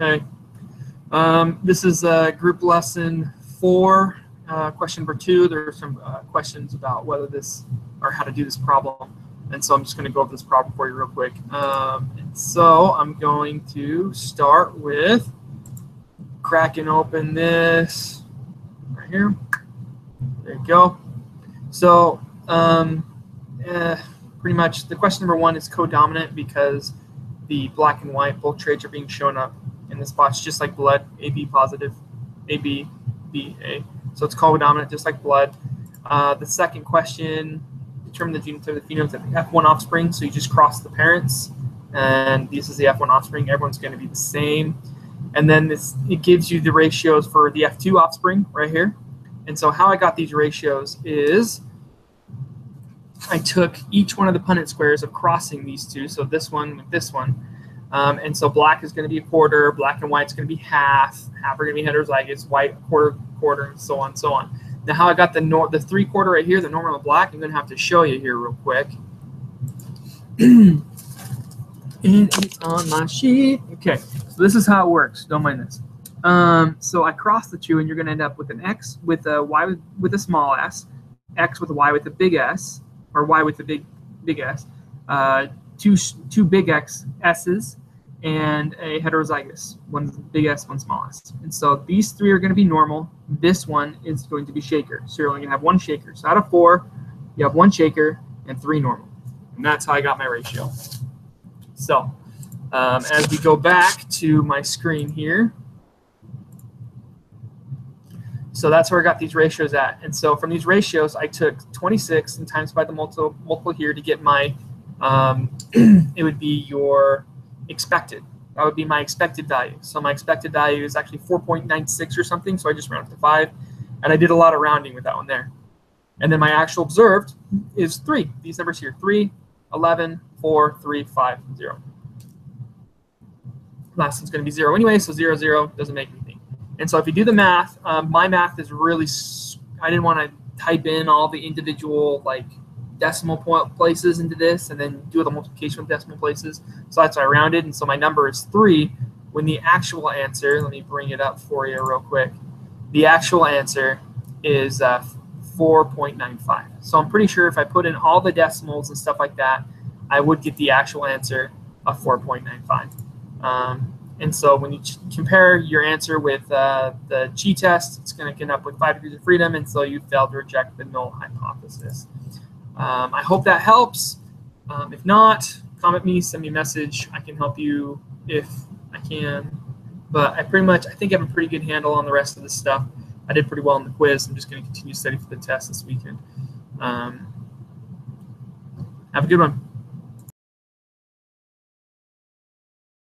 Okay. This is group lesson 4, question number 2. There are some questions about whether this or how to do this problem. And so I'm just going to go over this problem for you real quick. And so I'm going to start with cracking open this right here. There you go. So pretty much the question number 1 is codominant because the black and white, both traits are being shown up in the spots just like blood, AB positive, AB, B, A. So it's codominant just like blood. The second question, determine the genotype of the phenotype of the F1 offspring. So you just cross the parents, and this is the F1 offspring. Everyone's going to be the same. And then it gives you the ratios for the F2 offspring right here. And so how I got these ratios is I took each one of the Punnett squares of crossing these two, so this one with this one. And so black is going to be a quarter, black and white is going to be half, half are going to be heterozygous, white quarter, and so on, so on. Now how I got the 3/4 right here, the normal of black, I'm going to have to show you here real quick. And it's on my sheet. Okay, so this is how it works. Don't mind this. So I cross the two, and you're going to end up with an X with a Y with a small s, X with a Y with a big S, or Y with a big S, two big S's, and a heterozygous, one big S, one small s. And so these 3 are going to be normal. This one is going to be shaker. So you're only going to have 1 shaker. So out of 4, you have 1 shaker and 3 normal. And that's how I got my ratio. So as we go back to my screen here, so that's where I got these ratios at. And so from these ratios, I took 26 and times by the multiple here to get my, it would be your expected. That would be my expected value. So my expected value is actually 4.96 or something. So I just rounded to 5. And I did a lot of rounding with that one there. And then my actual observed is 3. These numbers here, 3, 11, 4, 3, 5, 0. Last one's going to be 0 anyway, so 0, 0 doesn't make anything. And so if you do the math, my math is really, I didn't want to type in all the individual like decimal places into this and then do the multiplication with decimal places. So that's why I rounded, and so my number is 3 when the actual answer, let me bring it up for you real quick, the actual answer is 4.95. So I'm pretty sure if I put in all the decimals and stuff like that, I would get the actual answer of 4.95. And so when you compare your answer with the Chi test, it's going to end up with 5 degrees of freedom, and so you failed to reject the null hypothesis. I hope that helps. If not, comment me, send me a message. I can help you if I can. But I think I have a pretty good handle on the rest of this stuff. I did pretty well in the quiz. I'm just going to continue studying for the test this weekend. Have a good one.